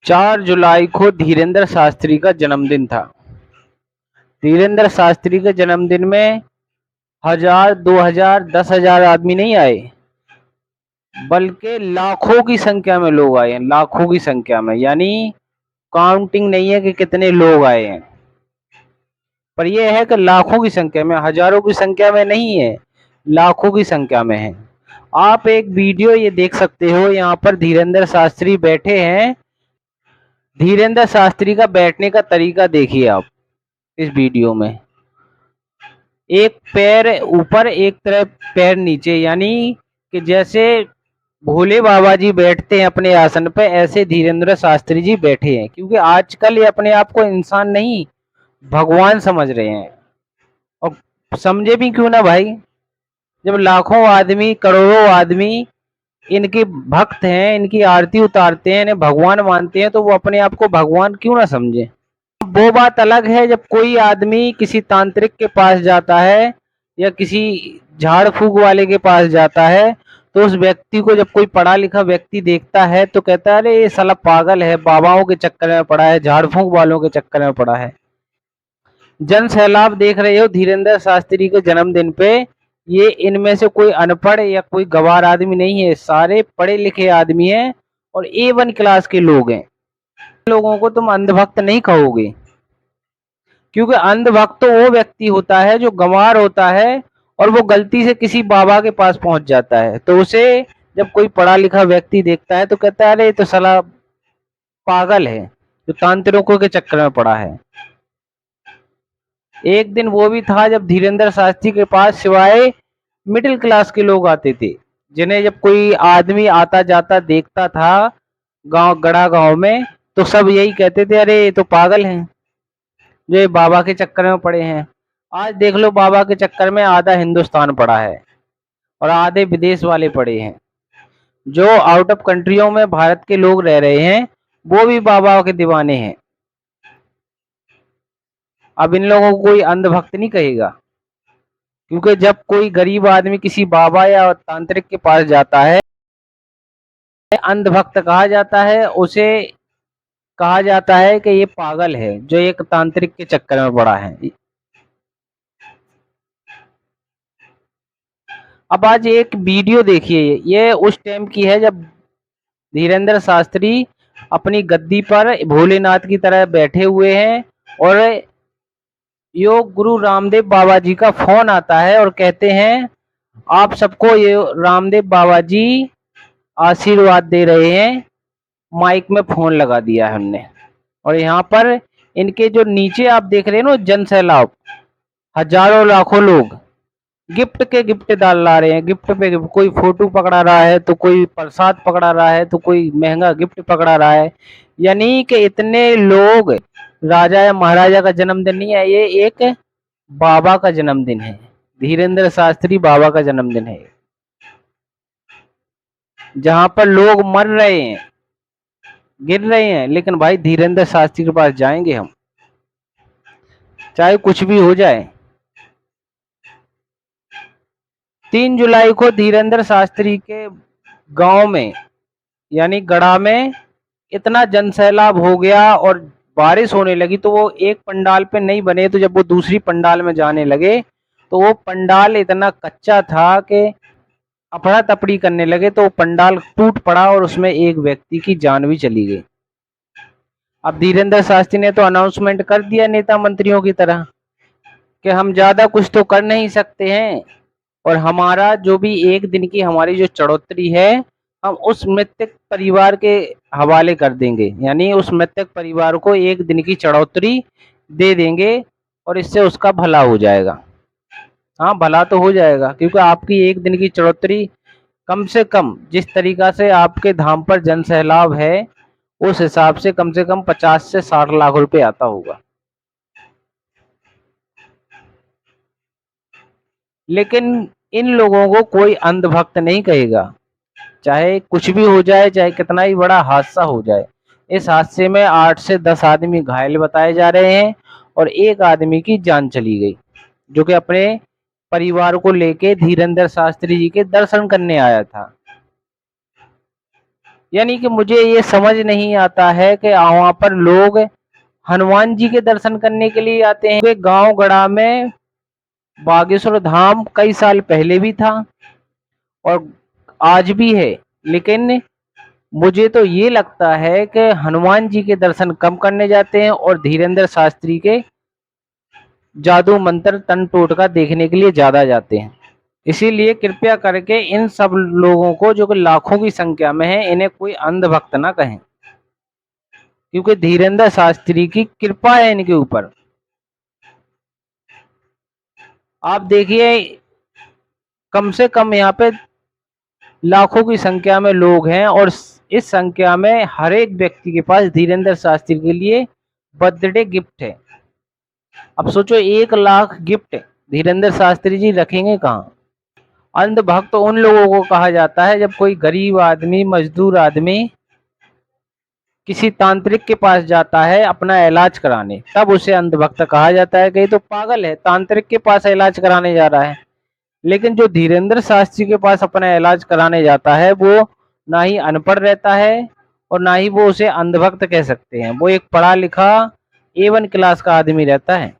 4 जुलाई को धीरेन्द्र शास्त्री का जन्मदिन था। धीरेन्द्र शास्त्री के जन्मदिन में 1000, 2000, 10,000 आदमी नहीं आए, बल्कि लाखों की संख्या में लोग आए हैं, लाखों की संख्या में। यानी काउंटिंग नहीं है कि कितने लोग आए हैं, पर यह है कि लाखों की संख्या में, हजारों की संख्या में नहीं है, लाखों की संख्या में है। आप एक वीडियो ये देख सकते हो, यहाँ पर धीरेन्द्र शास्त्री बैठे हैं। धीरेन्द्र शास्त्री का बैठने का तरीका देखिए आप इस वीडियो में। एक पैर ऊपर, एक तरफ पैर नीचे, यानी कि जैसे भोले बाबा जी बैठते हैं अपने आसन पे, ऐसे धीरेन्द्र शास्त्री जी बैठे हैं। क्योंकि आजकल ये अपने आप को इंसान नहीं, भगवान समझ रहे हैं। और समझे भी क्यों ना भाई, जब लाखों आदमी, करोड़ों आदमी इनके भक्त हैं, इनकी आरती उतारते हैं, इन्हें भगवान मानते हैं, तो वो अपने आप को भगवान क्यों ना समझे। वो बात अलग है जब कोई आदमी किसी तांत्रिक के पास जाता है या किसी झाड़ फूक वाले के पास जाता है, तो उस व्यक्ति को जब कोई पढ़ा लिखा व्यक्ति देखता है तो कहता है अरे ये साला पागल है, बाबाओं के चक्कर में पड़ा है, झाड़ फूक वालों के चक्कर में पड़ा है। जन सैलाब देख रहे हो धीरेन्द्र शास्त्री के जन्मदिन पे। ये इनमें से कोई अनपढ़ या कोई गवार आदमी नहीं है, सारे पढ़े लिखे आदमी हैं और A1 क्लास के लोग हैं। लोगों को तुम अंधभक्त नहीं कहोगे, क्योंकि अंधभक्त तो वो व्यक्ति होता है जो गंवार होता है और वो गलती से किसी बाबा के पास पहुंच जाता है, तो उसे जब कोई पढ़ा लिखा व्यक्ति देखता है तो कहता है अरे ये तो साला पागल है जो तांत्रिकों के चक्कर में पड़ा है। एक दिन वो भी था जब धीरेन्द्र शास्त्री के पास सिवाय मिडिल क्लास के लोग आते थे, जिन्हें जब कोई आदमी आता जाता देखता था गांव, गड़ा गांव में, तो सब यही कहते थे अरे ये तो पागल हैं जो ये बाबा के चक्कर में पड़े हैं। आज देख लो बाबा के चक्कर में आधा हिंदुस्तान पड़ा है और आधे विदेश वाले पड़े हैं। जो आउट ऑफ कंट्रियों में भारत के लोग रह रहे हैं वो भी बाबा के दीवाने हैं। अब इन लोगों को कोई अंधभक्त नहीं कहेगा, क्योंकि जब कोई गरीब आदमी किसी बाबा या तांत्रिक के पास जाता है, अंधभक्त कहा जाता है, उसे कहा जाता है कि ये पागल है जो एक तांत्रिक के चक्कर में पड़ा है। अब आज एक वीडियो देखिए, ये उस टाइम की है जब धीरेन्द्र शास्त्री अपनी गद्दी पर भोलेनाथ की तरह बैठे हुए हैं और योग गुरु रामदेव बाबा जी का फोन आता है और कहते हैं आप सबको ये रामदेव बाबा जी आशीर्वाद दे रहे हैं। माइक में फोन लगा दिया है हमने, और यहाँ पर इनके जो नीचे आप देख रहे हैं ना जन सैलाब, हजारों लाखों लोग गिफ्ट के गिफ्ट डाल ला रहे हैं, गिफ्ट पे गिफ्ट। कोई फोटो पकड़ा रहा है, तो कोई प्रसाद पकड़ा रहा है, तो कोई महंगा गिफ्ट पकड़ा रहा है। यानी कि इतने लोग, राजा या महाराजा का जन्मदिन नहीं है, ये एक बाबा का जन्मदिन है। धीरेन्द्र शास्त्री बाबा का जन्मदिन है, जहां पर लोग मर रहे हैं, गिर रहे हैं, लेकिन भाई धीरेन्द्र शास्त्री के पास जाएंगे हम, चाहे कुछ भी हो जाए। 3 जुलाई को धीरेन्द्र शास्त्री के गांव में, यानी गढ़ा में, इतना जनसैलाब हो गया और बारिश होने लगी, तो वो एक पंडाल पे नहीं बने, तो जब वो दूसरी पंडाल में जाने लगे तो वो पंडाल इतना कच्चा था कि अफड़ा तफड़ी करने लगे, तो वो पंडाल टूट पड़ा और उसमें एक व्यक्ति की जान भी चली गई। अब धीरेन्द्र शास्त्री ने तो अनाउंसमेंट कर दिया नेता मंत्रियों की तरह कि हम ज्यादा कुछ तो कर नहीं सकते हैं, और हमारा जो भी एक दिन की हमारी जो चढ़ोतरी है, हम उस मृतक परिवार के हवाले कर देंगे। यानी उस मृतक परिवार को एक दिन की चढ़ोतरी दे देंगे और इससे उसका भला हो जाएगा। हाँ, भला तो हो जाएगा, क्योंकि आपकी एक दिन की चढ़ोतरी, कम से कम जिस तरीका से आपके धाम पर जन सैलाब है, उस हिसाब से कम 50 से 60 लाख रुपए आता होगा। लेकिन इन लोगों को कोई अंधभक्त नहीं कहेगा, चाहे कुछ भी हो जाए, चाहे कितना ही बड़ा हादसा हो जाए। इस हादसे में 8 से 10 आदमी घायल बताए जा रहे हैं और एक आदमी की जान चली गई, जो कि अपने परिवार को लेके धीरेन्द्र शास्त्री जी के दर्शन करने आया था। यानी कि मुझे ये समझ नहीं आता है कि वहाँ पर लोग हनुमान जी के दर्शन करने के लिए आते हैं। गांव गढ़ा में बागेश्वर धाम कई साल पहले भी था और आज भी है, लेकिन मुझे तो ये लगता है कि हनुमान जी के दर्शन कम करने जाते हैं और धीरेन्द्र शास्त्री के जादू मंत्र तन टोटका देखने के लिए ज्यादा जाते हैं। इसीलिए कृपया करके इन सब लोगों को, जो कि लाखों की संख्या में है, इन्हें कोई अंधभक्त ना कहें, क्योंकि धीरेन्द्र शास्त्री की कृपा है इनके ऊपर। आप देखिए, कम से कम यहाँ पे लाखों की संख्या में लोग हैं और इस संख्या में हर एक व्यक्ति के पास धीरेन्द्र शास्त्री के लिए बर्थडे गिफ्ट है। अब सोचो, 1 लाख गिफ्ट धीरेन्द्र शास्त्री जी रखेंगे कहाँ? अंधभक्त उन लोगों को कहा जाता है जब कोई गरीब आदमी, मजदूर आदमी किसी तांत्रिक के पास जाता है अपना इलाज कराने, तब उसे अंधभक्त कहा जाता है कि ये तो पागल है, तांत्रिक के पास इलाज कराने जा रहा है। लेकिन जो धीरेन्द्र शास्त्री के पास अपना इलाज कराने जाता है, वो ना ही अनपढ़ रहता है और ना ही वो उसे अंधभक्त कह सकते हैं। वो एक पढ़ा लिखा A1 क्लास का आदमी रहता है।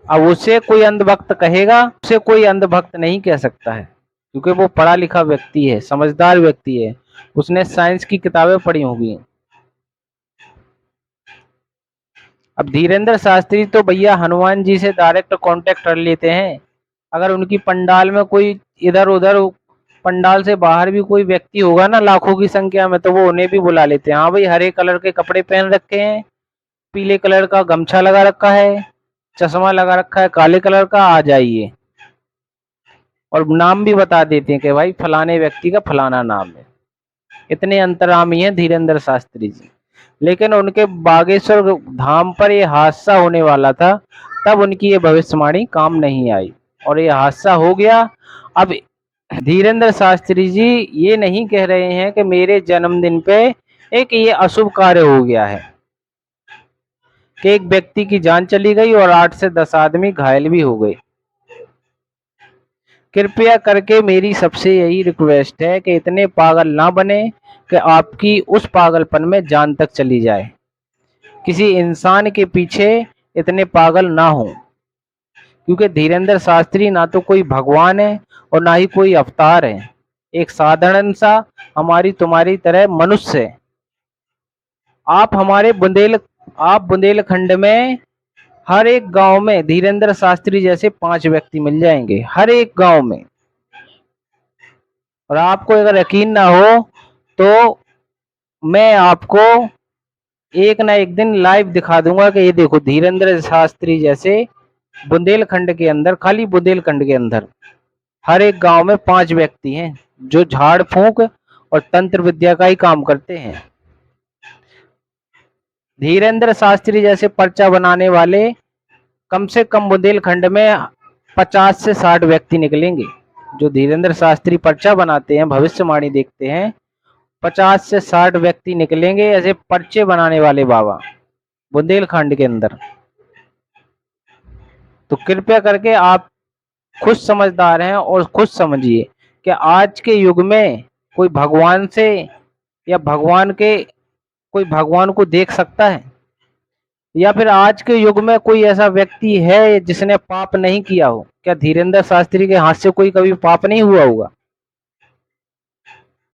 अब उसे कोई अंधभक्त कहेगा, उसे कोई अंधभक्त नहीं कह सकता है, क्योंकि वो पढ़ा लिखा व्यक्ति है, समझदार व्यक्ति है, उसने साइंस की किताबें पढ़ी होंगी। अब धीरेन्द्र शास्त्री तो भैया हनुमान जी से डायरेक्ट कांटेक्ट कर लेते हैं। अगर उनकी पंडाल में कोई इधर उधर, पंडाल से बाहर भी कोई व्यक्ति होगा ना लाखों की संख्या में, तो वो उन्हें भी बुला लेते हैं। हाँ भाई, हरे कलर के कपड़े पहन रखे हैं, पीले कलर का गमछा लगा रखा है, चश्मा लगा रखा है काले कलर का, आ जाइए। और नाम भी बता देते हैं कि भाई फलाने व्यक्ति का फलाना नाम है। इतने अंतर्यामी हैं धीरेन्द्र शास्त्री जी। लेकिन उनके बागेश्वर धाम पर ये हादसा होने वाला था, तब उनकी ये भविष्यवाणी काम नहीं आई और ये हादसा हो गया। अब धीरेन्द्र शास्त्री जी ये नहीं कह रहे हैं कि मेरे जन्मदिन पे एक ये अशुभ कार्य हो गया है कि एक व्यक्ति की जान चली गई और 8 से 10 आदमी घायल भी हो गए। कृपया करके मेरी सबसे यही रिक्वेस्ट है कि इतने पागल ना बने कि आपकी उस पागलपन में जान तक चली जाए। किसी इंसान के पीछे इतने पागल ना हो, क्योंकि धीरेन्द्र शास्त्री ना तो कोई भगवान है और ना ही कोई अवतार है, एक साधारण सा हमारी तुम्हारी तरह मनुष्य है। आप बुंदेलखंड में हर एक गांव में धीरेन्द्र शास्त्री जैसे 5 व्यक्ति मिल जाएंगे, हर एक गांव में। और आपको अगर यकीन ना हो तो मैं आपको एक ना एक दिन लाइव दिखा दूंगा कि ये देखो, धीरेन्द्र शास्त्री जैसे बुंदेलखंड के अंदर, खाली बुंदेलखंड के अंदर हर एक गांव में 5 व्यक्ति हैं जो झाड़ फूंक और तंत्र विद्या का ही काम करते हैं। धीरेन्द्र शास्त्री जैसे पर्चा बनाने वाले कम से कम बुंदेलखंड में 50 से 60 व्यक्ति निकलेंगे। जो धीरेन्द्र शास्त्री पर्चा बनाते हैं, भविष्यवाणी देखते हैं, 50 से 60 व्यक्ति निकलेंगे ऐसे पर्चे बनाने वाले बाबा बुंदेलखंड के अंदर। तो कृपया करके आप खुद समझदार हैं और खुद समझिए कि आज के युग में कोई भगवान से या कोई भगवान को देख सकता है? या फिर आज के युग में कोई ऐसा व्यक्ति है जिसने पाप नहीं किया हो? क्या धीरेन्द्र शास्त्री के हाथ से कोई कभी पाप नहीं हुआ होगा?